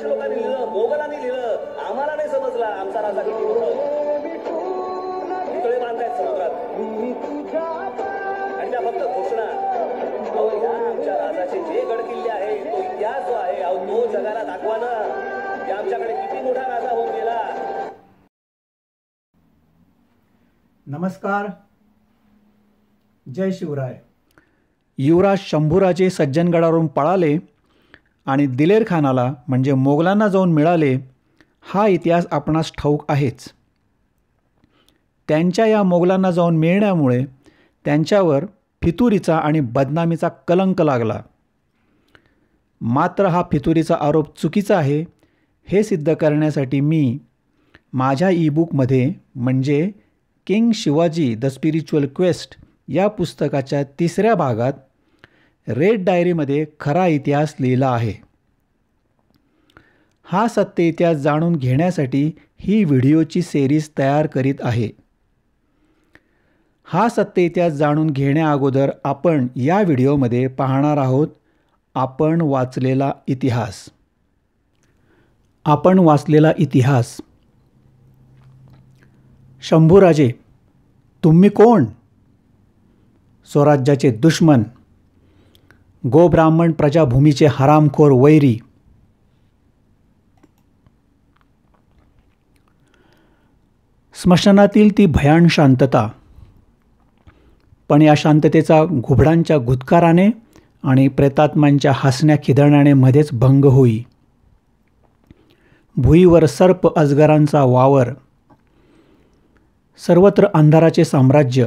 British लोकांनी लिहिलं, मोगलांनी लिहिलं, आम्हाला नाही समजला आमचा राजा किती मोठा. पुतळे बांधतायत समुद्रात आणि त्या फक्त घोषणा. आमच्या राजाचे जे गडकिल्ले आहे, तो इतिहास जो आहे, तो जगाला दाखवा ना की आमच्याकडे किती मोठा राजा होऊन गेला. नमस्कार, जय शिवराय. युवराज शंभूराजे सज्जनगडावरून पळाले आणि दिलेर खानाला म्हणजे मोगलांना जाऊन मिळाले, हा इतिहास आपणास ठाऊक आहेच. त्यांच्या या मोगलांना जाऊन मिळण्यामुळे त्यांच्यावर फितुरीचा आणि बदनामीचा कलंक लागला. मात्र हा फितुरीचा आरोप चुकीचा आहे हे सिद्ध करण्यासाठी मी माझ्या ईबुकमध्ये म्हणजे king Shivaji the spiritual quest या पुस्तकाच्या 3ऱ्या भागात रेड डायरीमध्ये खरा इतिहास लिहिला आहे. हा सत्य इतिहास जाणून घेण्यासाठी ही व्हिडिओची सिरीज तयार करीत आहे. हा सत्य इतिहास जाणून घेण्याअगोदर आपण या व्हिडिओमध्ये पाहणार आहोत आपण वाचलेला इतिहास. आपण वाचलेला इतिहास. शंभूराजे, तुम्ही कोण? स्वराज्याचे दुश्मन, गोब्राह्मण प्रजाभूमीचे हरामखोर वैरी. स्मशानातील ती भयान शांतता, पण या शांततेचा घुबडांच्या गुदकाराने आणि प्रेतात्मांच्या हसण्या खिदळण्याने मध्येच भंग होई. भुईवर सर्प अजगरांचा वावर, सर्वत्र अंधाराचे साम्राज्य,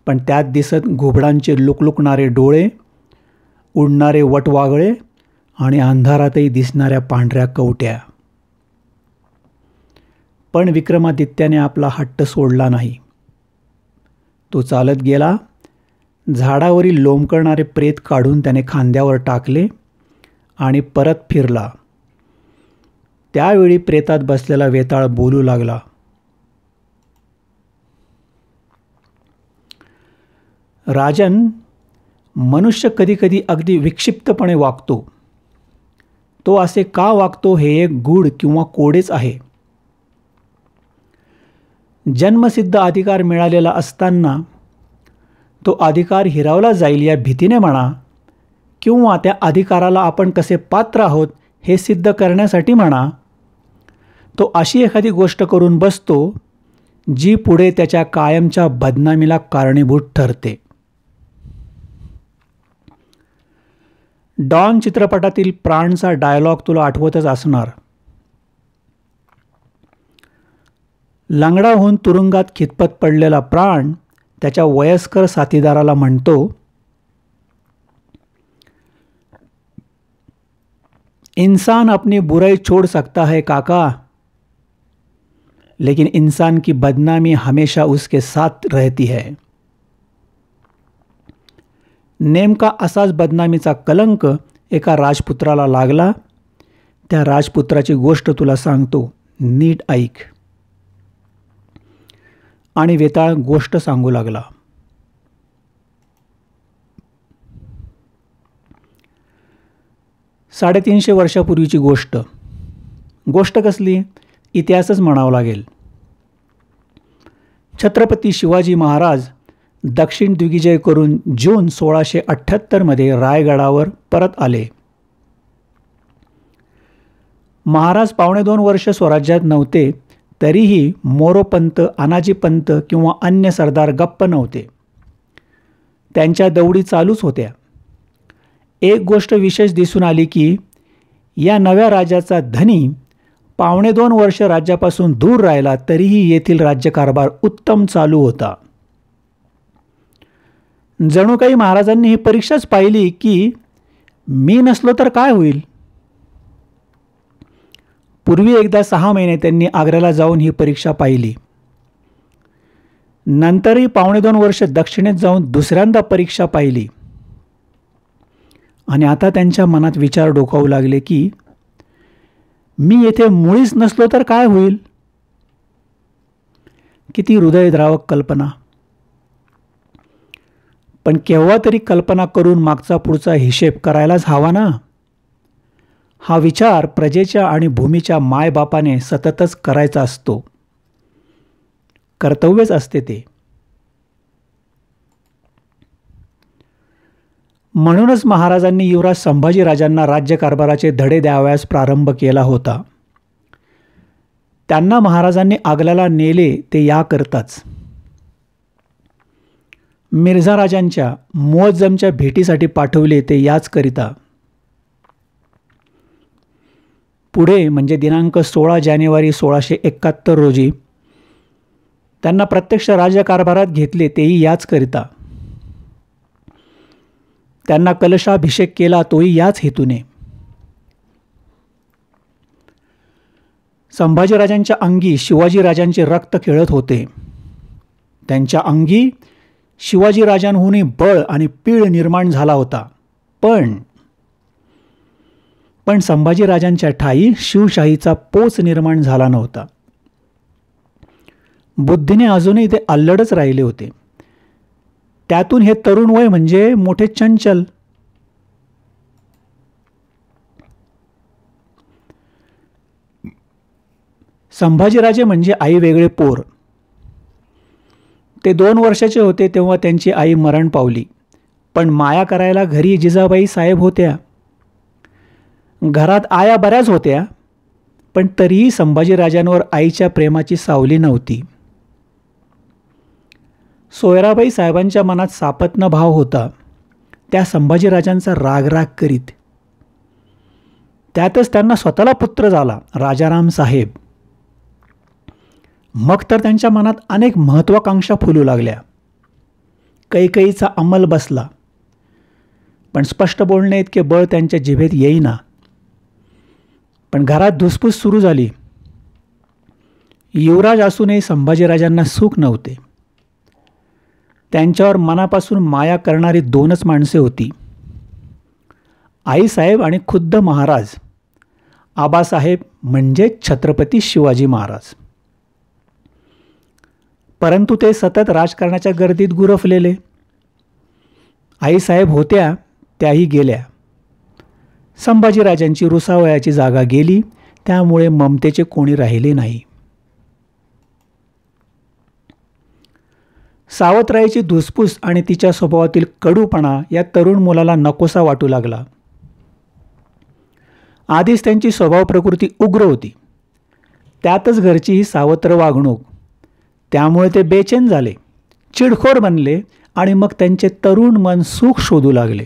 पण त्यात दिसत घुबडांचे लुकलुकणारे डोळे, उडणारे वटवागळे आणि अंधारातही दिसणाऱ्या पांढऱ्या कवट्या. पण विक्रमादित्याने आपला हट्ट सोडला नाही. तो चालत गेला. झाडावरील लोंबकळणारे प्रेत काढून त्याने खांद्यावर टाकले आणि परत फिरला. त्यावेळी प्रेतात बसलेला वेताळ बोलू लागला. राजन, मनुष्य कधीकधी अगदी विक्षिप्तपणे वागतो. तो असे का वागतो हे एक गूढ किंवा कोडेच आहे. जन्मसिद्ध अधिकार मिळालेला असताना तो अधिकार हिरावला जाईल या भीतीने म्हणा, किंवा त्या अधिकाराला आपण कसे पात्र आहोत हे सिद्ध करण्यासाठी म्हणा, तो अशी एखादी गोष्ट करून बसतो जी पुढे त्याच्या कायमच्या बदनामीला कारणीभूत ठरते. डॉन चित्रपटातील प्राणचा डायलॉग तुला आठवतच असणार. लंगडा होऊन तुरुंगात खितपत पडलेला प्राण त्याच्या वयस्कर साथीदाराला म्हणतो, इंसान अपनी बुराई छोड़ सकता है काका, लेकिन इंसान की बदनामी हमेशा उसके साथ रहती है. नेमका असाच बदनामीचा कलंक एका राजपुत्राला लागला. त्या राजपुत्राची गोष्ट तुला सांगतो, नीट ऐक. आणि वेताळ गोष्ट सांगू लागला. साडेतीनशे वर्षापूर्वीची गोष्ट. गोष्ट कसली? इतिहासच म्हणावं लागेल. छत्रपती शिवाजी महाराज दक्षिण दिग्विजय करून जून 1678 रायगडावर परत आले. महाराज 2.25 वर्ष स्वराज्यात नव्हते, तरीही मोरोपंत, अनाजीपंत किंवा अन्य सरदार गप्प नव्हते. त्यांच्या दौडी चालूच होत्या. एक गोष्ट विशेष दिसून आली की या नव्या राजाचा धनी 2.25 वर्ष राज्यापासून दूर राहिला, तरीही येथील राज्यकारभार उत्तम चालू होता. जणू काही महाराजांनी ही परीक्षाच पाहिली की मी नसलो तर काय होईल. पूर्वी एकदा 6 महिने त्यांनी आग्र्याला जाऊन ही परीक्षा पाहिली. नंतरही 2.25 वर्ष दक्षिणेत जाऊन दुसऱ्यांदा परीक्षा पाहिली. आणि आता त्यांच्या मनात विचार डोकावू लागले की मी येथे मुळीच नसलो तर काय होईल. किती हृदयद्रावक कल्पना. पण केव्हा तरी कल्पना करून मागचा पुढचा हिशेब करायलाच हवा ना. हा विचार प्रजेच्या आणि भूमीच्या मायबापाने सततच करायचा असतो. कर्तव्यच असते ते. म्हणूनच महाराजांनी युवराज संभाजीराजांना राज्यकारभाराचे धडे द्यावयास प्रारंभ केला होता. त्यांना महाराजांनी आग्र्याला नेले ते याकरताच. मिर्झा राजांच्या मुअज्जमच्या भेटीसाठी पाठवले ते याचकरिता. पुढे म्हणजे दिनांक 16 जानेवारी 1671 रोजी त्यांना प्रत्यक्ष राज्यकारभारात घेतले तेही याचकरिता. त्यांना कलशाभिषेक केला तोही याच हेतूने. संभाजीराजांच्या अंगी शिवाजीराजांचे रक्त खेळत होते. त्यांच्या अंगी शिवाजीराजांहूनही बळ आणि पीळ निर्माण झाला होता. पण संभाजीराजांच्या ठायी शिवशाहीचा पोच निर्माण झाला नव्हता. बुद्धीने अजूनही ते अल्लडच राहिले होते. त्यातून हे तरुण वय म्हणजे मोठे चंचल. संभाजीराजे म्हणजे आई वेगळे पोर. ते 2 वर्षाचे होते तेव्हा त्यांची आई मरण पावली. पण माया करायला घरी जिजाबाई साहेब होत्या. घरात आया बऱ्याच होत्या, पण तरीही संभाजीराजांवर आईच्या प्रेमाची सावली नव्हती. सोयराबाई साहेबांच्या मनात सापत्न भाव होता. त्या संभाजीराजांचा रागराग करीत. त्यातच त्यांना स्वतःला पुत्र झाला, राजाराम साहेब. मग तर त्यांच्या मनात अनेक महत्त्वाकांक्षा फुलू लागल्या. कैकेयीचा अंमल बसला, पण स्पष्ट बोलणे इतके बळ त्यांच्या जिभेत येईना. पण घरात धुसफूस सुरू झाली. युवराज असूनही संभाजीराजांना सुख नव्हते. त्यांच्यावर मनापासून माया करणारी 2च माणसे होती, आईसाहेब आणि खुद्द महाराज. आबासाहेब म्हणजे छत्रपती शिवाजी महाराज. परंतु ते सतत राजकारणाच्या गर्दीत गुरफलेले. आईसाहेब होत्या त्याही गेल्या. संभाजीराजांची रुसावयाची जागा गेली, त्यामुळे ममतेचे कोणी राहिले नाही. सावत्राईची धुसफूस आणि तिच्या स्वभावातील कडूपणा या तरुण मुलाला नकोसा वाटू लागला. आधीच त्यांची स्वभाव प्रकृती उग्र होती, त्यातच घरची ही सावत्र वागणूक. त्यामुळे ते बेचैन झाले, चिडखोर बनले आणि मग त्यांचे तरुण मन सुख शोधू लागले.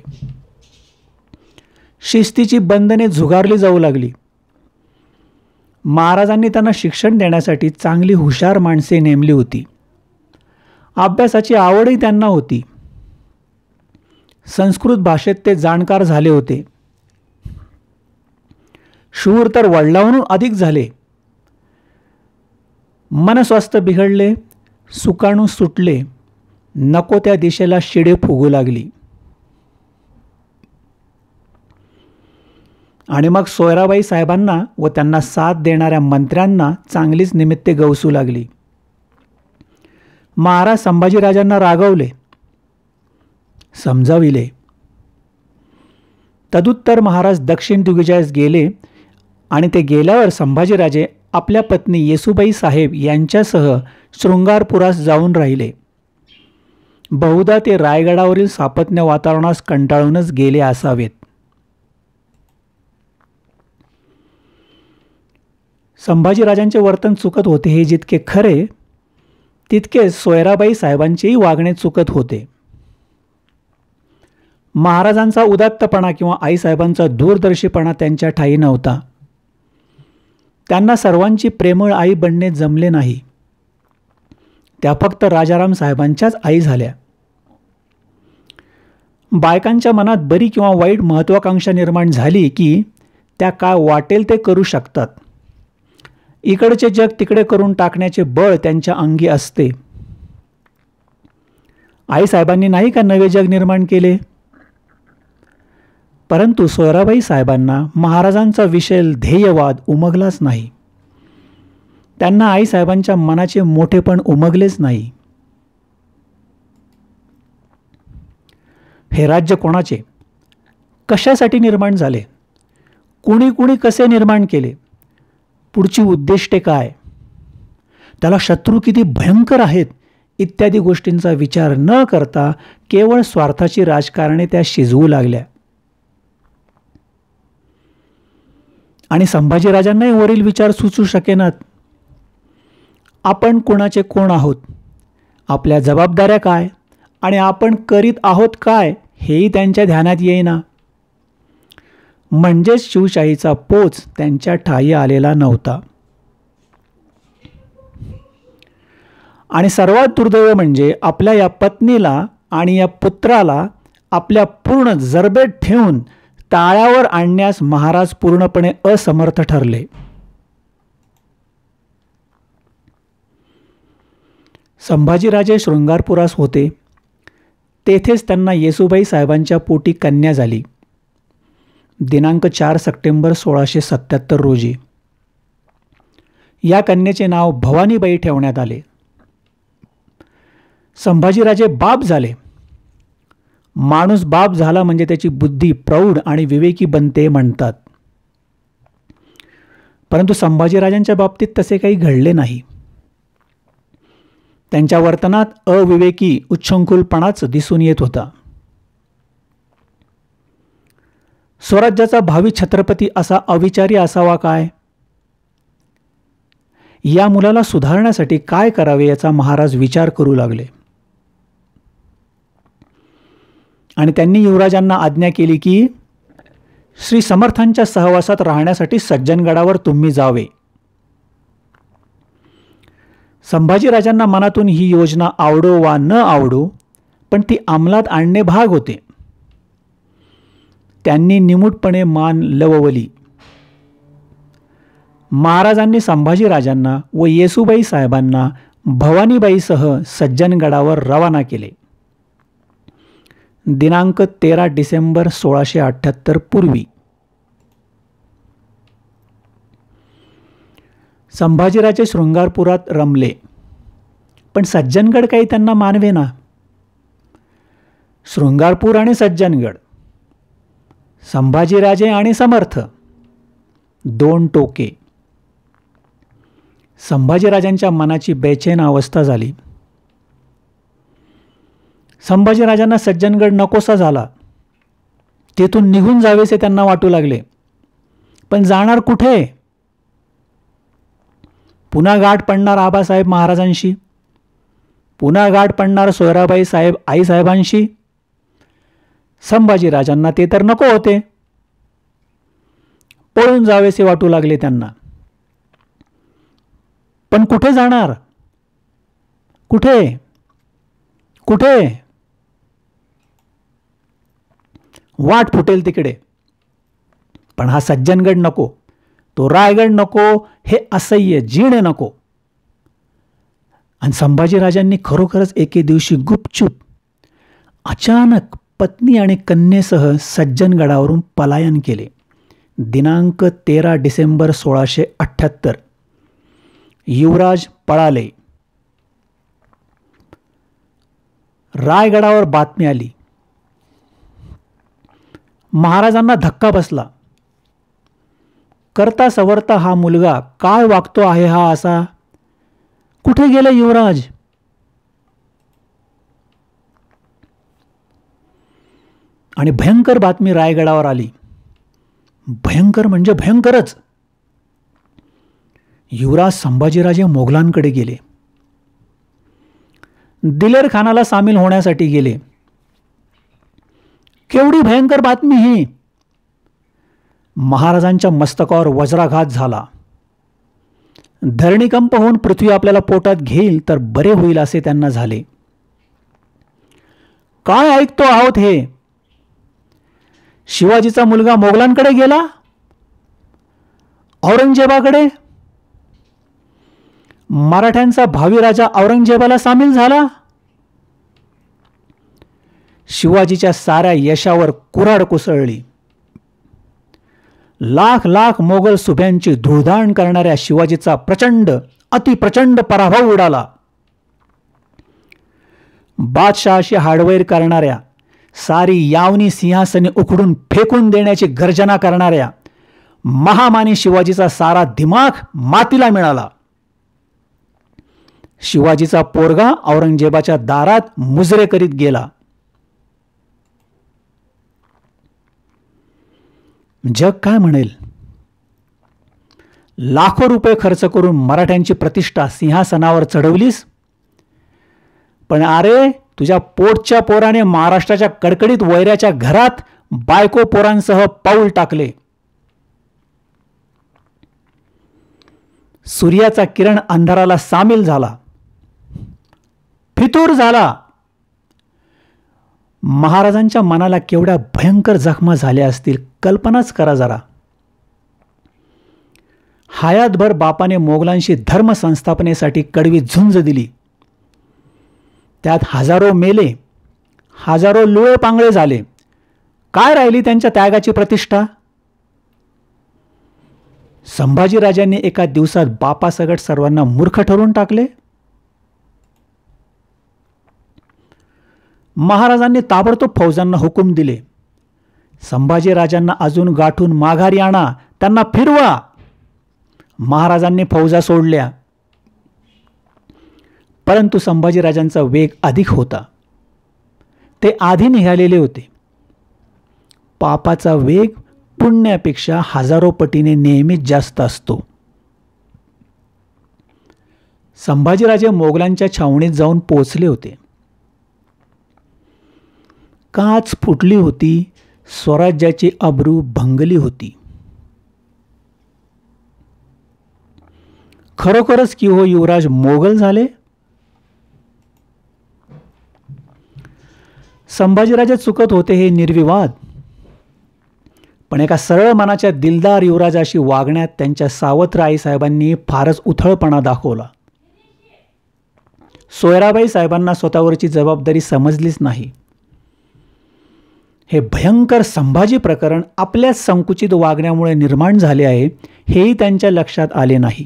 शिस्तीची बंधने झुगारली जाऊ लागली. महाराजांनी त्यांना शिक्षण देण्यासाठी चांगली हुशार माणसे नेमली होती. अभ्यासाची आवडही त्यांना होती. संस्कृत भाषेत ते जाणकार झाले होते. शूर तर वडिलांहून अधिक झाले. मनस्वास्थ्य बिघडले, सुकाणू सुटले, नको त्या दिशेला शिडे फुगू लागली. आणि मग सोयराबाई साहेबांना व त्यांना साथ देणाऱ्या मंत्र्यांना चांगलीच निमित्ते गवसू लागली. महाराज संभाजीराजांना रागवले, समजाविले. तदुत्तर महाराज दक्षिण दिग्विजयास गेले आणि ते गेल्यावर संभाजीराजे आपल्या पत्नी येसूबाई साहेब यांच्यासह शृंगारपुरास जाऊन राहिले. बहुधा ते रायगडावरील सापत्न्य वातावरणास कंटाळूनच गेले असावेत. संभाजीराजांचे वर्तन चुकत होते हे जितके खरे, तितके सोयराबाई साहेबांचेही वागणे चुकत होते. महाराजांचा उदात्तपणा किंवा आईसाहेबांचा दूरदर्शीपणा त्यांच्या ठायी नव्हता. त्यांना सर्वांची प्रेमळ आई बनणे जमले नाही. त्या फक्त राजाराम साहेबांच्याच आई झाल्या. बायकांच्या मनात बरी किंवा वाईट महत्त्वाकांक्षा निर्माण झाली की त्या काय वाटेल ते करू शकतात. इकडचे जग तिकडे करून टाकण्याचे बळ त्यांच्या अंगी असते. आईसाहेबांनी नाही का नवे जग निर्माण केले? परंतु सोयराबाई साहेबांना महाराजांचा विषय ध्येयवाद उमगलाच नाही. त्यांना आईसाहेबांच्या मनाचे मोठेपण उमगलेच नाही. हे राज्य कोणाचे, कशासाठी निर्माण झाले, कुणी कुणी कसे निर्माण केले, पुढची उद्दिष्टे काय, त्याला शत्रू किती भयंकर आहेत इत्यादी गोष्टींचा विचार न करता केवळ स्वार्थाची राजकारणे त्या शिजवू लागल्या. आणि संभाजीराजांनाही वरील विचार सुचू शकेनात. आपण कोणाचे कोण आहोत, आपल्या जबाबदाऱ्या काय आणि आपण करीत आहोत काय हेही त्यांच्या ध्यानात येईना. म्हणजेच शिवशाहीचा पोच त्यांच्या ठायी आलेला नव्हता. आणि सर्वात दुर्दैव म्हणजे आपल्या या पत्नीला आणि या पुत्राला आपल्या पूर्ण जरबेत ठेवून ताळ्यावर आणण्यास महाराज पूर्णपणे असमर्थ ठरले. संभाजीराजे शृंगारपुरास होते. तेथेच त्यांना येसूबाई साहेबांच्या पोटी कन्या झाली. दिनांक 4 सप्टेंबर 1677 रोजी. या कन्येचे नाव भवानीबाई ठेवण्यात आले. संभाजीराजे बाप झाले. माणूस बाप झाला म्हणजे त्याची बुद्धी प्रौढ आणि विवेकी बनते म्हणतात. परंतु संभाजीराजांच्या बाबतीत तसे काही घडले नाही. त्यांच्या वर्तनात अविवेकी उच्छृंखलपणाच दिसून येत होता. स्वराज्याचा भावी छत्रपती असा अविचारी असावा काय? या मुलाला सुधारण्यासाठी काय करावे याचा महाराज विचार करू लागले. आणि त्यांनी युवराजांना आज्ञा केली की श्री समर्थांच्या सहवासात राहण्यासाठी सज्जनगडावर तुम्ही जावे. संभाजीराजांना मनातून ही योजना आवडो वा न आवडो, पण ती अंमलात आणणे भाग होते. त्यांनी निमूटपणे मान लववली. महाराजांनी संभाजीराजांना व येसूबाई साहेबांना भवानीबाईसह सज्जनगडावर रवाना केले. दिनांक 13 डिसेंबर 1678 पूर्वी. संभाजीराजे शृंगारपुरात रमले, पण सज्जनगड काही त्यांना मानवेना. शृंगारपूर आणि सज्जनगड, संभाजीराजे आणि समर्थ, दोन टोके. संभाजीराजांच्या मनाची बेचैन अवस्था झाली. संभाजीराजांना सज्जनगड नकोसा झाला. तेथून निघून जावेसे त्यांना वाटू लागले. पण जाणार कुठे? पुन्हा गाठ पडणार आबासाहेब महाराजांशी, पुन्हा गाठ पडणार सोयराबाई साहेब आईसाहेबांशी. संभाजीराजांना ते तर नको होते. पळून जावेसे वाटू लागले त्यांना. पण कुठे जाणार? कुठे कुठे? वाट फुटेल तिकडे. पण हा सज्जनगड नको, तो रायगड नको, हे असह्य जीणे नको. आणि संभाजीराजांनी खरोखरच एके दिवशी गुपचूप अचानक पत्नी आणि कन्येसह सज्जनगडावरून पलायन केले. दिनांक 13 डिसेंबर 1678. युवराज पळाले. रायगडावर बातमी आली. महाराजांना धक्का बसला. करता सवरता हा मुलगा काय वागतो आहे हा असा? कुठे गेले युवराज? आणि भयंकर बातमी रायगडावर आली. भयंकर म्हणजे भयंकरच. युवराज संभाजीराजे मोगलांकडे गेले. दिलेर खानाला सामील होण्यासाठी गेले. केवढी भयंकर बातमी ही! महाराजांच्या मस्तकावर वज्राघात झाला. धरणीकंप होऊन पृथ्वी आपल्याला पोटात घेईल तर बरे होईल असे त्यांना झाले. काय ऐकतो आहोत हे? शिवाजीचा मुलगा मोगलांकडे गेला, औरंगजेबाकडे. मराठ्यांचा भावी राजा औरंगजेबाला सामील झाला. शिवाजीच्या साऱ्या यशावर कुऱ्हाड कोसळली. लाख लाख मोगल सुभ्यांची धुळधाण करणाऱ्या शिवाजीचा प्रचंड अतिप्रचंड पराभव उडाला. बादशहाशी हाडवैर करणाऱ्या, सारी यावनी सिंहासने उखडून फेकून देण्याची गर्जना करणाऱ्या, महामानी शिवाजीचा सारा दिमाग मातीला मिळाला. शिवाजीचा पोरगा औरंगजेबाच्या दारात मुजरे करीत गेला. जग काय म्हणेल? लाखो रुपये खर्च करून मराठ्यांची प्रतिष्ठा सिंहासनावर चढवलीस, पण अरे तुझ्या पोटच्या पोराने महाराष्ट्राच्या कडकडीत वैऱ्याच्या घरात बायको पोरांसह पाऊल टाकले. सूर्याचा किरण अंधाराला सामील झाला, फितूर झाला. महाराजांच्या मनाला केवढ्या भयंकर जखमा झाल्या असतील कल्पनाच करा जरा. हयातभर बापाने मोगलांशी धर्म संस्थापनेसाठी कडवी झुंज दिली. त्यात हजारो मेले, हजारो लुळे पांगळे झाले. काय राहिली त्यांच्या त्यागाची प्रतिष्ठा? संभाजीराजांनी एका दिवसात बापासकट सर्वांना मूर्ख ठरवून टाकले. महाराजांनी ताबडतोब फौजांना हुकूम दिले, संभाजीराजांना अजून गाठून माघारी आणा, त्यांना फिरवा. महाराजांनी फौजा सोडल्या, परंतु संभाजीराजांचा वेग अधिक होता. ते आधी निघालेले होते. पापाचा वेग पुण्यापेक्षा हजारो पटीने नेहमीच जास्त असतो. संभाजीराजे मोगलांच्या छावणीत जाऊन पोचले होते. काच फुटली होती, स्वराज्याची अब्रू भंगली होती. खरोखरच की हो युवराज मोगल झाले? संभाजीराजे चुकत होते हे निर्विवाद, पण एका सरळ मनाच्या दिलदार युवराजाशी वागण्यात त्यांच्या सावत्र आईसाहेबांनी फारच उथळपणा दाखवला. सोयराबाई साहेबांना स्वतःवरची जबाबदारी समजलीच नाही. हे भयंकर संभाजी प्रकरण आपल्याच संकुचित वागण्यामुळे निर्माण झाले आहे हेही त्यांच्या लक्षात आले नाही.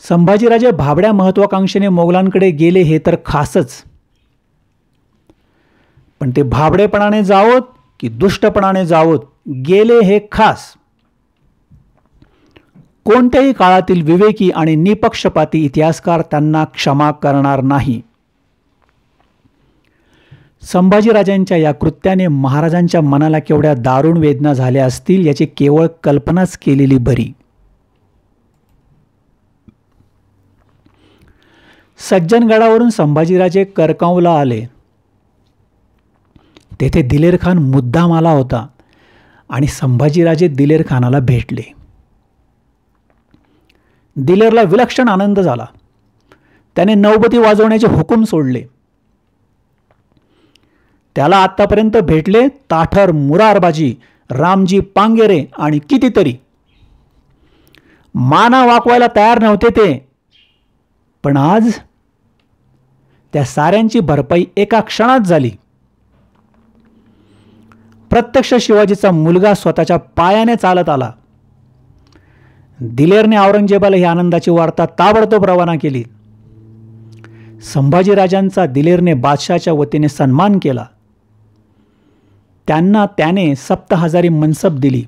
संभाजीराजे भाबड्या महत्वाकांक्षेने मोगलांकडे गेले हे तर खासच, पण ते भाबडेपणाने जावोत की दुष्टपणाने जावोत, गेले हे खास. कोणत्याही काळातील विवेकी आणि निपक्षपाती इतिहासकार त्यांना क्षमा करणार नाही. संभाजीराजांच्या या कृत्याने महाराजांच्या मनाला केवढ्या दारुण वेदना झाल्या असतील याची केवळ कल्पनाच केलेली बरी. सज्जनगडावरून संभाजीराजे करकावला आले. तेथे दिलेर खान मुद्दाम आला होता आणि संभाजीराजे दिलेर खानाला भेटले. दिलेरला विलक्षण आनंद झाला. त्याने नौबती वाजवण्याचे हुकूम सोडले. त्याला आतापर्यंत भेटले ताठर मुरारबाजी, रामजी पांगेरे आणि कितीतरी. माना वाकवायला तयार नव्हते ते, पण आज त्या साऱ्यांची भरपाई एका क्षणात झाली. प्रत्यक्ष शिवाजीचा मुलगा स्वतःच्या पायाने चालत आला. दिलेरने औरंगजेबाला ही आनंदाची वार्ता ताबडतोब रवाना केली. संभाजीराजांचा दिलेरने बादशाच्या वतीने सन्मान केला. त्यांना त्याने 7,000 मनसब दिली.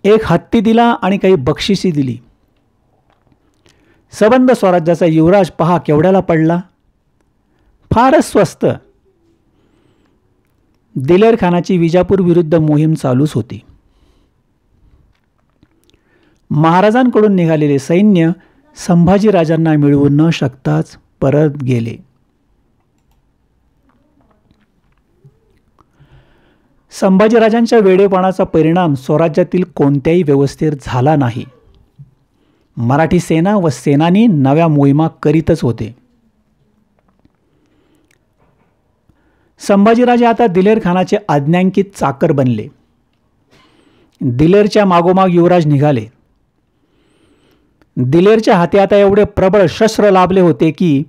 एक हत्ती दिला आणि काही बक्षिसी दिली. सबंध स्वराज्याचा युवराज पहा केवढ्याला पडला. फारच स्वस्त. दिलेर खानाची विजापूर विरुद्ध मोहीम चालूच होती. महाराजांकडून निघालेले सैन्य संभाजीराजांना मिळवू न शकताच परत गेले. संभाजीराजांच्या वेडेपणाचा परिणाम स्वराज्यातील कोणत्याही व्यवस्थेत झाला नाही. मराठी सेना व सेनानी नव्या मोहिमा करीतच होते. संभाजीराजे आता दिलेर खानाचे आज्ञांकित चाकर बनले. दिलेरच्या मागोमाग युवराज निघाले. दिलेरच्या हाती आता एवढे प्रबळ शस्त्र लाभले होते की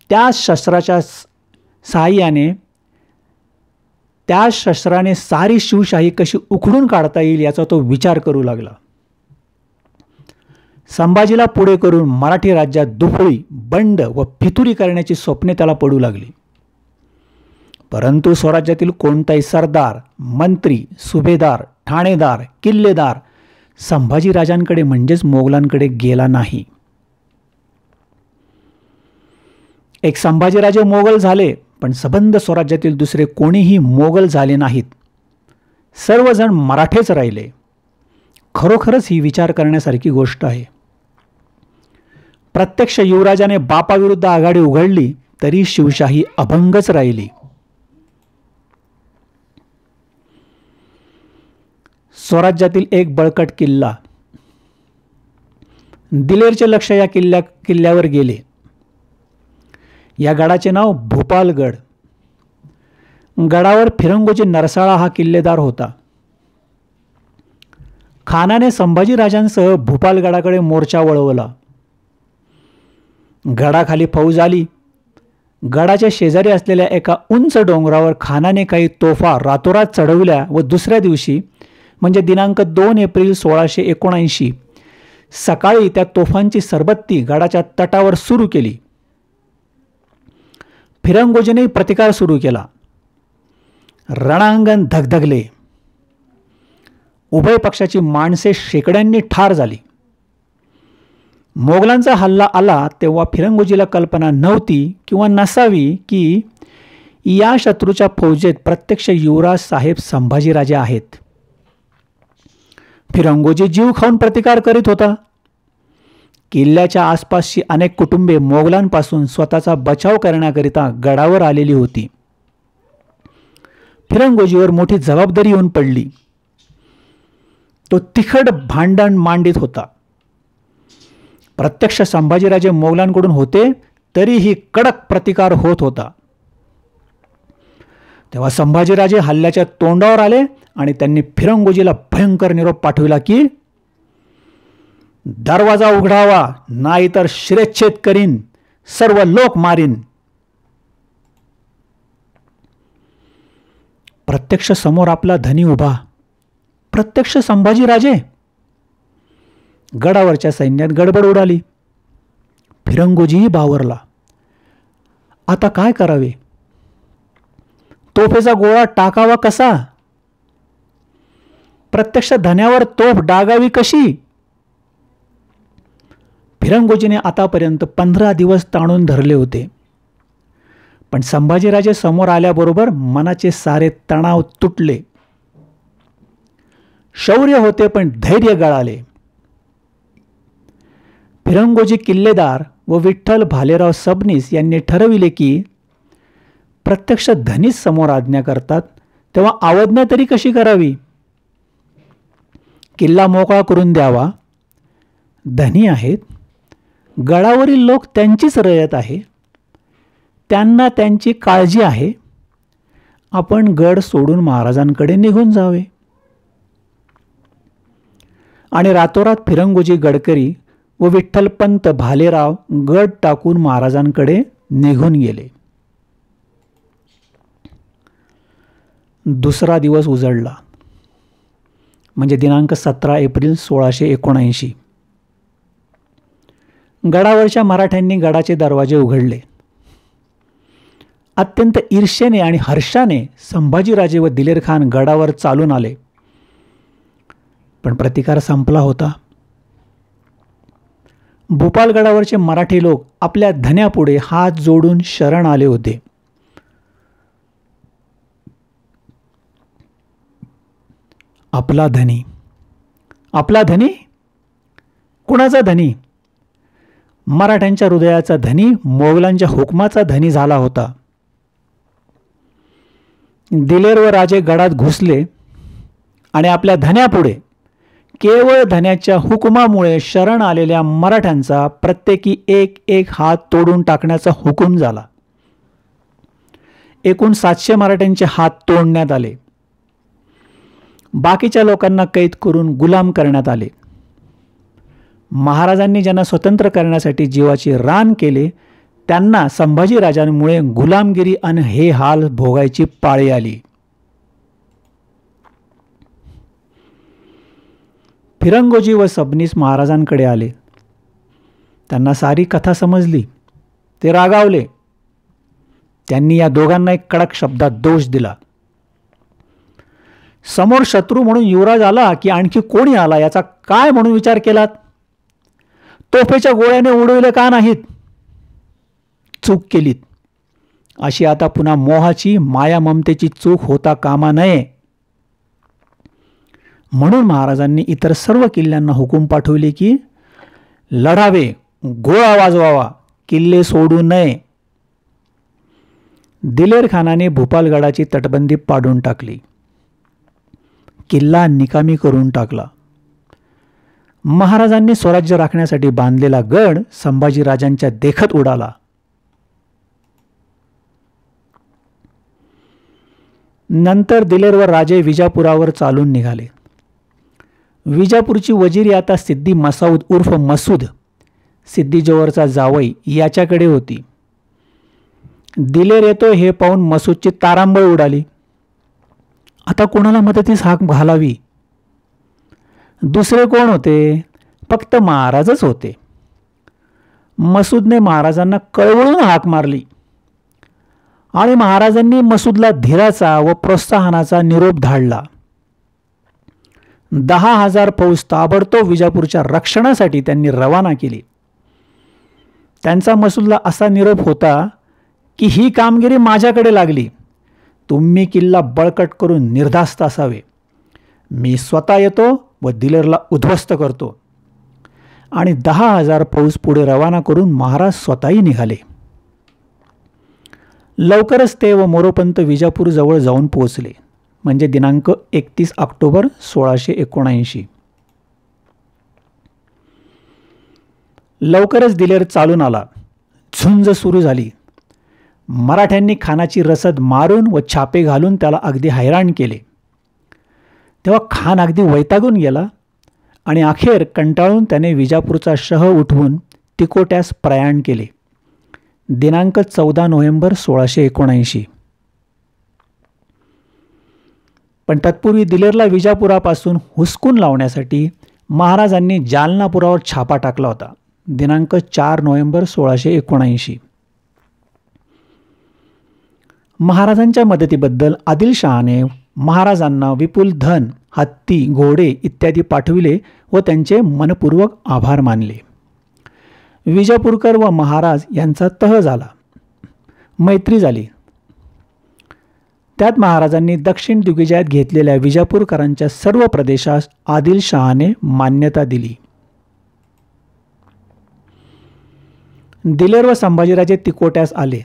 त्या शस्त्राच्या सहाय्याने त्या शस्त्राने सारी शिवशाही कशी उखडून काढता येईल याचा तो विचार करू लागला. संभाजीला पुढे करून मराठी राज्यात दुफळी, बंड व फितुरी करण्याची स्वप्ने त्याला पडू लागली. परंतु स्वराज्यातील कोणताही सरदार, मंत्री, सुभेदार, ठाणेदार, किल्लेदार संभाजीराजांकडे म्हणजेच मोगलांकडे गेला नाही. एक संभाजीराजे मोगल झाले, पण सबंध स्वराज्यातील दुसरे कोणीही मोगल झाले नाहीत. सर्वजण मराठेच राहिले. खरोखरच ही विचार करण्यासारखी गोष्ट आहे. प्रत्यक्ष युवराजाने बापाविरुद्ध आघाडी उघडली तरी शिवशाही अभंगच राहिली. स्वराज्यातील एक बळकट किल्ला. दिलेरचे लक्ष या किल्ल्यावर गेले. या गडाचे नाव भूपालगड. गडावर फिरंगोजी नरसाळा हा किल्लेदार होता. खानाने संभाजीराजांसह भूपालगडाकडे मोर्चा वळवला. गडाखाली फौज आली. गडाच्या शेजारी असलेल्या एका उंच डोंगरावर खानाने काही तोफा रातोरात चढवल्या व दुसऱ्या दिवशी म्हणजे दिनांक 2 एप्रिल 1679 सकाळी त्या तोफांची सरबत्ती गडाच्या तटावर सुरू केली. फिरंगोजीने प्रतिकार सुरू केला. रणांगण धगधगले. उभय पक्षाची माणसे शेकड्यांनी ठार झाली. मोगलांचा हल्ला आला तेव्हा फिरंगोजीला कल्पना नव्हती किंवा नसावी की या शत्रूच्या फौजेत प्रत्यक्ष युवराज साहेब संभाजीराजे आहेत. फिरंगोजी जीव खाऊन प्रतिकार करीत होता. किल्ल्याच्या आसपासची अनेक कुटुंबे मोगलांपासून स्वतःचा बचाव करण्याकरिता गडावर आलेली होती. फिरंगोजीवर मोठी जबाबदारी येऊन पडली. तो तिखट भांडण मांडित होता. प्रत्यक्ष संभाजीराजे मोगलांकडून होते तरीही कडक प्रतिकार होत होता. तेव्हा संभाजीराजे हल्ल्याच्या तोंडावर आले आणि त्यांनी फिरंगोजीला भयंकर निरोप पाठविला की दरवाजा उघडावा, नाहीतर शिरच्छेद करीन, सर्व लोक मारीन. प्रत्यक्ष समोर आपला धनी उभा. प्रत्यक्ष संभाजीराजे. गडावरच्या सैन्यात गडबड उडाली. फिरंगोजीही बावरला. आता काय करावे? तोफेचा गोळा टाकावा कसा? प्रत्यक्ष धन्यावर तोफ डागावी कशी? फिरंगोजीने आतापर्यंत 15 दिवस ताणून धरले होते. पण संभाजीराजे समोर आल्याबरोबर मनाचे सारे तणाव तुटले. शौर्य होते पण धैर्य गळाले. फिरंगोजी किल्लेदार व विठ्ठल भालेराव सबनीस यांनी ठरविले की प्रत्यक्ष धनीच समोर आज्ञा करतात तेव्हा आज्ञा तरी कशी करावी? किल्ला मोकळा करून द्यावा. धनी आहेत. गडावरील लोक त्यांचीच रयत आहे. त्यांना त्यांची काळजी आहे. आपण गड सोडून महाराजांकडे निघून जावे. आणि रातोरात फिरंगोजी गडकरी व विठ्ठलपंत भालेराव गड टाकून महाराजांकडे निघून गेले. दुसरा दिवस उजळला म्हणजे दिनांक 17 एप्रिल 1679. गडावरच्या मराठ्यांनी गडाचे दरवाजे उघडले. अत्यंत ईर्ष्येने आणि हर्षाने संभाजीराजे व दिलेरखान गडावर चालून आले. पण प्रतिकार संपला होता. भूपालगडावरचे मराठी लोक आपल्या धन्यापुढे हात जोडून शरण आले होते. आपला धनी. आपला धनी? कुणाचा धनी? मराठ्यांच्या हृदयाचा धनी मोगलांच्या हुकमाचा धनी झाला होता. दिलेर व राजे गडात घुसले आणि आपल्या धन्यापुढे केवळ धन्याच्या हुकुमामुळे शरण आलेल्या मराठ्यांचा प्रत्येकी एक एक हात तोडून टाकण्याचा हुकूम झाला. एकूण 700 मराठ्यांचे हात तोडण्यात आले. बाकीच्या लोकांना कैद करून गुलाम करण्यात आले. महाराजांनी ज्यांना स्वतंत्र करण्यासाठी जीवाचे रान केले त्यांना संभाजीराजांमुळे गुलामगिरी आणि हे हाल भोगायची पाळी आली. फिरंगोजी व सबनीस महाराजांकडे आले. त्यांना सारी कथा समजली. ते रागावले. त्यांनी या दोघांना एक कडक शब्दात दोष दिला. समोर शत्रू म्हणून युवराज आला की आणखी कोणी आला याचा काय म्हणून विचार केलात? तोफेच्या गोळ्याने उडविले का नाहीत? चूक केलीत. अशी आता पुन्हा मोहाची माया ममतेची चूक होता कामा नये. म्हणून महाराजांनी इतर सर्व किल्ल्यांना हुकूम पाठवले की लढावे, गोळा वाजवावा, किल्ले सोडू नये. दिलेर खानाने भूपालगडाची तटबंदी पाडून टाकली. किल्ला निकामी करून टाकला. महाराजांनी स्वराज्य राखण्यासाठी बांधलेला गड संभाजीराजांच्या देखत उडाला. नंतर दिलेरवर राजे विजापुरावर चालून निघाले. विजापूरची वजिरी आता सिद्दी मसाऊद उर्फ मसूद, सिद्दीजवळचा जावई, याच्याकडे होती. दिलेर येतो हे पाहून मसूदची तारांबळ उडाली. आता कोणाला मदतीस हाक घालावी? दुसरे कोण होते? फक्त महाराजच होते. मसूदने महाराजांना कळवळून हाक मारली आणि महाराजांनी मसूदला धीराचा व प्रोत्साहनाचा निरोप धाडला. 10,000 फौज ताबडतोब विजापूरच्या रक्षणासाठी त्यांनी रवाना केली. त्यांचा मसूदला असा निरोप होता की ही कामगिरी माझ्याकडे लागली. तुम्ही किल्ला बळकट करून निर्धास्त असावे. मी स्वतः येतो व दिलेरला उद्ध्वस्त करतो. आणि 10,000 फौज पुढे रवाना करून महाराज स्वतःही निघाले. लवकरच ते व मोरोपंत विजापूर जवळ जाऊन पोहोचले, म्हणजे दिनांक 31 ऑक्टोबर 1679. लवकरच दिलेर चालून आला. झुंज सुरू झाली. मराठ्यांनी खानाची रसद मारून व छापे घालून त्याला अगदी हैराण केले. तेव्हा खान अगदी वैतागून गेला आणि अखेर कंटाळून त्याने विजापूरचा शह उठवून तिकोट्यास प्रयाण केले. दिनांक 14 नोव्हेंबर 1679. पण तत्पूर्वी दिलेरला विजापुरापासून हुसकून लावण्यासाठी महाराजांनी जालनापुरावर छापा टाकला होता. दिनांक 4 नोव्हेंबर 1679. महाराजांच्या मदतीबद्दल आदिलशहाने महाराजांना विपुल धन, हत्ती, घोडे इत्यादी पाठविले व त्यांचे मनपूर्वक आभार मानले. विजापूरकर व महाराज यांचा तह झाला. मैत्री झाली. त्यात महाराजांनी दक्षिण दिग्विजयात घेतलेल्या विजापूरकरांच्या सर्व प्रदेशास आदिलशहाने मान्यता दिली. दिलेर व संभाजीराजे तिकोट्यास आले.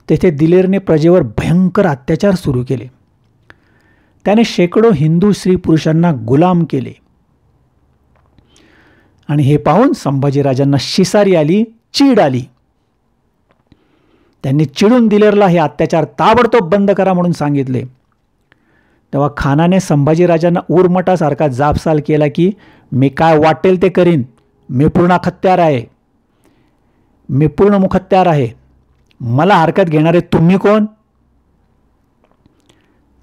तेथे दिलेरने प्रजेवर भयंकर अत्याचार सुरू केले. त्याने शेकडो हिंदू स्त्री पुरुषांना गुलाम केले. आणि हे पाहून संभाजीराजांना शिसारी आली, चीड आली. त्यांनी चिडून दिलेरला हे अत्याचार ताबडतोब बंद करा म्हणून सांगितले. तेव्हा खानाने संभाजीराजांना उरमटासारखा जाबसाल केला की मी काय वाटेल ते करीन. मी पूर्ण खत्यार आहे. मी पूर्ण मुखत्यार आहे. मला हरकत घेणारे तुम्ही कोण?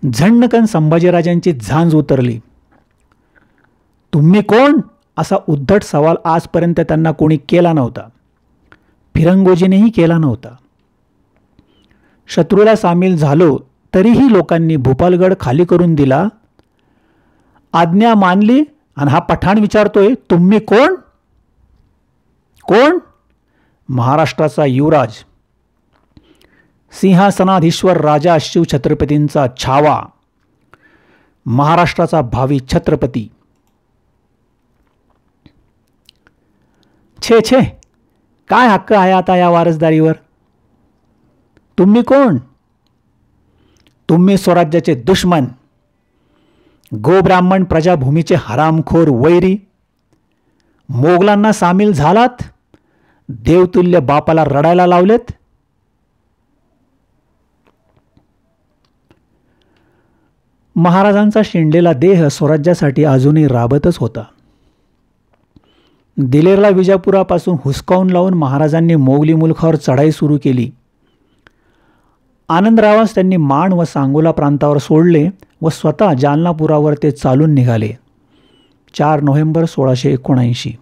झण्णकन संभाजीराजांची झांज उतरली. तुम्ही कोण असा उद्धट सवाल आजपर्यंत त्यांना कोणी केला नव्हता. फिरंगोजीनेही केला नव्हता. शत्रूला सामील झालो तरीही लोकांनी भूपालगड खाली करून दिला. आज्ञा मानली आणि हा पठाण विचारतोय तुम्ही कोण? कोण? महाराष्ट्राचा युवराज, सिंहासनाधीश्वर राजा शिवछत्रपतींचा छावा, महाराष्ट्राचा भावी छत्रपती. छे छे, काय हक्क आहे आता या वारसदारीवर? तुम्ही कोण? तुम्ही स्वराज्याचे दुश्मन, गोब्राह्मण प्रजाभूमीचे हरामखोर वैरी. मोगलांना सामील झालात, देवतुल्य बापाला रडायला लावलेत. महाराजांचा शिंडलेला देह स्वराज्यासाठी अजूनही राबतच होता. दिलेरला विजापुरापासून हुसकावून लावून महाराजांनी मोगली मुलखावर चढाई सुरू केली. आनंदरावास त्यांनी माण व सांगोला प्रांतावर सोडले व स्वतः जालनापुरावर ते चालून निघाले. 4 नोव्हेंबर 1679.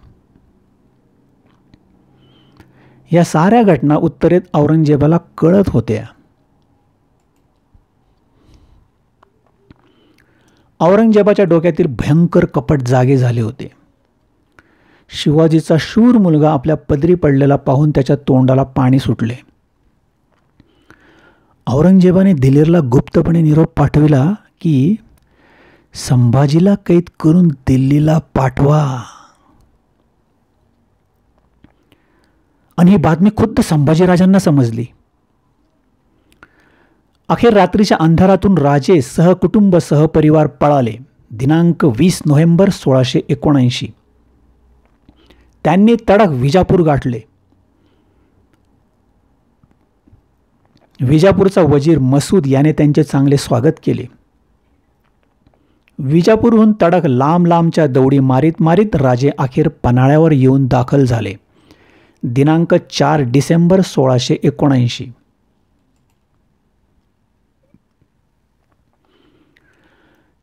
या साऱ्या घटना उत्तरेत औरंगजेबाला कळत होत्या. औरंगजेबाच्या डोक्यातील भयंकर कपट जागे झाले होते. शिवाजीचा शूर मुलगा आपल्या पदरी पडलेला पाहून त्याच्या तोंडाला पाणी सुटले. औरंगजेबाने दिलेरला गुप्तपणे निरोप पाठविला की संभाजीला कैद करून दिल्लीला पाठवा. आणि ही बातमी खुद्द संभाजीराजांना समजली. अखेर रात्रीच्या अंधारातून राजे सहकुटुंब सहपरिवार पळाले. दिनांक 20 नोव्हेंबर 1679 त्यांनी तडक विजापूर गाठले. विजापूरचा वजीर मसूद याने त्यांचे चांगले स्वागत केले. विजापूरहून तडक लांब लांबच्या दौडी मारीत मारीत राजे अखेर पन्हाळ्यावर येऊन दाखल झाले. दिनांक 4 डिसेंबर 1679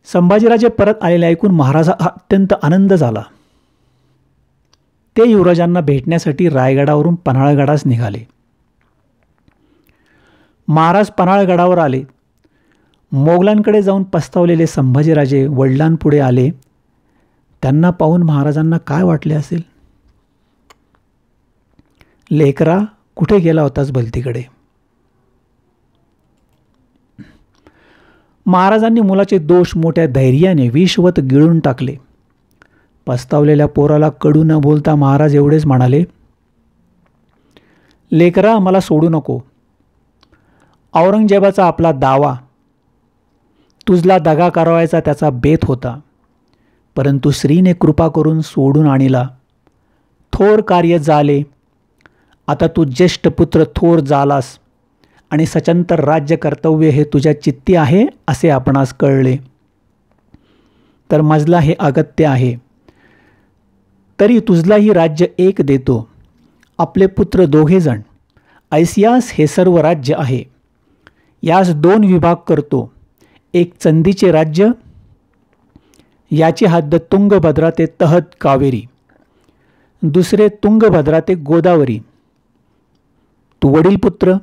संभाजीराजे परत आलेले ऐकून महाराजांना अत्यंत आनंद झाला. ते युवराजांना भेटण्यासाठी रायगडावरून पन्हाळगडास निघाले. महाराज पन्हाळगडावर आले. मोगलांकडे जाऊन पस्तावलेले संभाजीराजे वडिलांपुढे आले. त्यांना पाहून महाराजांना काय वाटले असेल? लेकरा, कुठे गेला होतास भलतीकडे? महाराजांनी मुलाचे दोष मोठ्या धैर्याने विषवत गिळून टाकले. पस्तावलेल्या पोराला कडू न बोलता महाराज एवढेच म्हणाले, लेकरा, मला सोडू नको. औरंगजेबाचा आपला दावा, तुझला दगा करावायचा त्याचा बेत होता, परंतु श्रीने कृपा करून सोडून आणिला. थोर कार्य झाले. आता तू ज्येष्ठ पुत्र थोर झालास आणि सचंतर राज्य कर्तव्य हे तुझ्या चित्ती आहे असे आपणास कळले. तर मजला हे अगत्य आहे. तरी तुझलाही राज्य एक देतो. आपले पुत्र दोघेजण. ऐसियास हे सर्व राज्य आहे. यास 2 विभाग करतो. एक चंदीचे राज्य, याची हद्द तुंगभद्रा ते तहत कावेरी. दुसरे तुंगभद्रा ते गोदावरी. तू वडील पुत्र,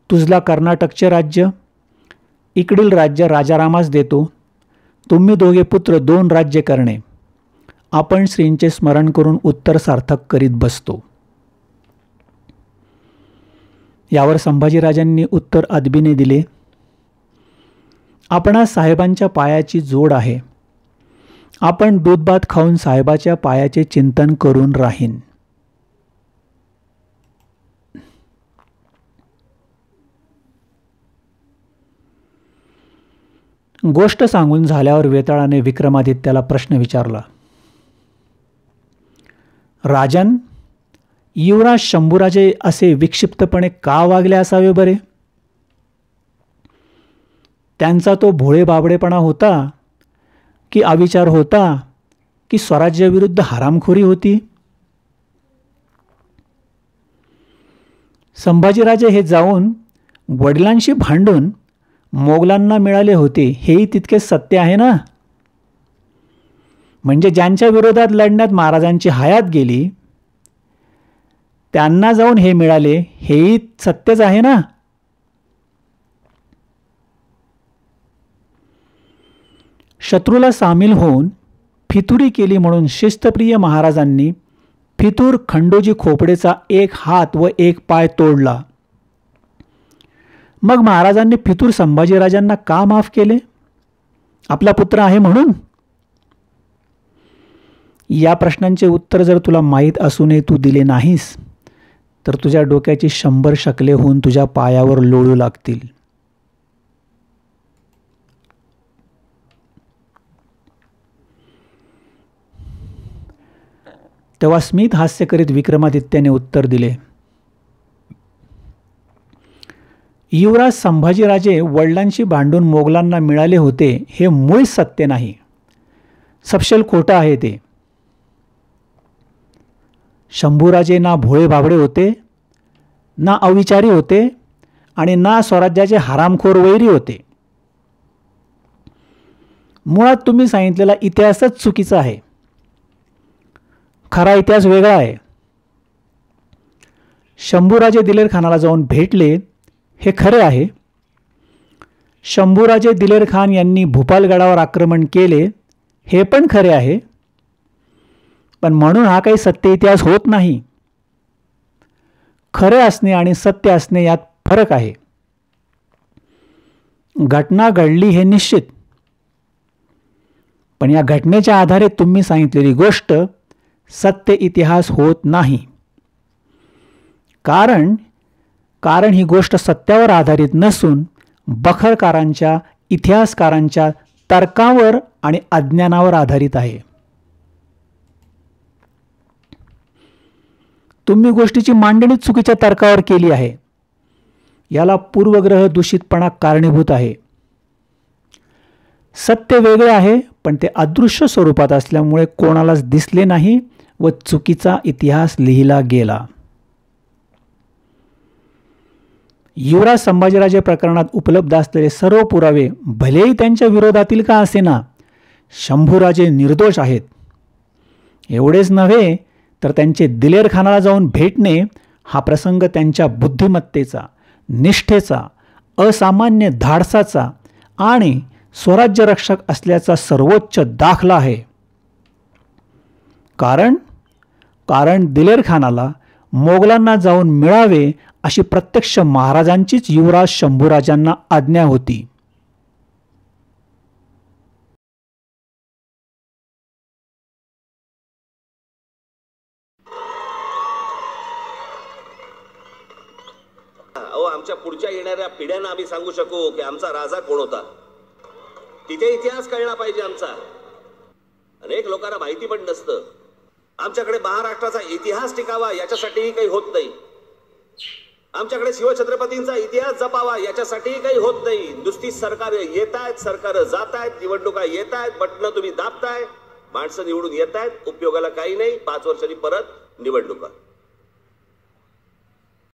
तुझला कर्नाटकचे राज्य. इकडील राज्य राजारामास देतो. तुम्ही दोघे पुत्र 2 राज्य करणे. आपण श्रींचे स्मरण करून उत्तर सार्थक करीत बसतो. यावर संभाजीराजांनी उत्तर अदबीने दिले, आपणा साहेबांच्या पायाची जोड आहे. आपण दूध भात खाऊन साहेबाच्या पायाचे चिंतन करून राहीन. गोष्ट सांगून झाल्यावर वेताळाने विक्रमादित्याला प्रश्न विचारला, राजन, युवराज शंभूराजे असे विक्षिप्तपणे का वागले असावे बरे? त्यांचा तो भोळे बाबडेपणा होता की अविचार होता की स्वराज्याविरुद्ध हरामखोरी होती? संभाजीराजे हे जाऊन वडिलांशी भांडून मोगलांना मिळाले होते, हेही तितकेच सत्य आहे ना? म्हणजे ज्यांच्या विरोधात लढण्यात महाराजांची हयात गेली त्यांना जाऊन हे मिळाले, हेही सत्यच आहे ना? शत्रूला सामील होऊन फितुरी केली म्हणून शिस्तप्रिय महाराजांनी फितूर खंडोजी खोपडेचा एक हात व एक पाय तोडला. मग महाराजांनी फितूर संभाजीराजांना का माफ केले? आपला पुत्र आहे म्हणून? या प्रश्नांचे उत्तर जर तुला माहीत असूनही तू दिले नाहीस तर तुझ्या डोक्याची 100 शकले होऊन तुझ्या पायावर लोळू लागतील. तेव्हा स्मित हास्य करीत विक्रमादित्याने उत्तर दिले, युवराज संभाजीराजे वडिलांशी भांडून मोगलांना मिळाले होते हे मूळ सत्य नाही, सपशेल खोटं आहे ते. शंभूराजे ना भोळे बाबडे होते, ना अविचारी होते आणि ना स्वराज्याचे हरामखोर वैरी होते. मुळात तुम्ही सांगितलेला इतिहासच चुकीचा आहे. खरा इतिहास वेगळा आहे. शंभूराजे दिलेर खानाला जाऊन भेटले हे खरे आहे. शंभूराजे दिलेर खान यांनी भूपालगडावर आक्रमण केले हे पण खरे आहे. पण म्हणून हा काही सत्य इतिहास होत नाही. खरे असणे आणि सत्य असणे यात फरक आहे. घटना घडली हे निश्चित, पण या घटनेच्या आधारे तुम्ही सांगितलेली गोष्ट सत्य इतिहास होत नाही. कारण ही गोष्ट सत्यावर आधारित नसून बखरकारांच्या, इतिहासकारांच्या तर्कावर आणि अज्ञानावर आधारित आहे. तुम्ही गोष्टीची मांडणी चुकीच्या तर्कावर केली आहे. याला पूर्वग्रह दूषितपणा कारणीभूत आहे. सत्य वेगळे आहे, पण ते अदृश्य स्वरूपात असल्यामुळे कोणालाच दिसले नाही व चुकीचा इतिहास लिहिला गेला. युवराज संभाजीराजे प्रकरणात उपलब्ध असलेले सर्व पुरावे भलेही त्यांच्या विरोधातील का असेना, शंभूराजे निर्दोष आहेत. एवढेच नव्हे तर त्यांचे दिलेर खानाला जाऊन भेटणे हा प्रसंग त्यांच्या बुद्धिमत्तेचा, निष्ठेचा, असामान्य धाडसाचा आणि स्वराज्य रक्षक असल्याचा सर्वोच्च दाखला आहे. कारण दिलेर खानाला मोगलांना जाऊन मिळावे अशी प्रत्यक्ष महाराजांचीच युवराज शंभूराजांना आज्ञा होती. आमच्या पुढच्या येणाऱ्या पिढ्यांना आम्ही सांगू शकू की आमचा राजा कोण होता. तिथे इतिहास कळला पाहिजे आमचा. अनेक लोकांना माहिती पण नसतं. आमच्याकडे महाराष्ट्राचा इतिहास टिकावा याच्यासाठीही काही होत नाही. आमच्याकडे शिवछत्रपतींचा इतिहास जपावा याच्यासाठीही काही होत नाही. नुसती सरकार येत आहेत, सरकार जात आहेत, निवडणुका येत आहेत, बटणं तुम्ही दाबताय, माणसं निवडून येत आहेत, उपयोगाला काही नाही. 5 वर्षांनी परत निवडणुका.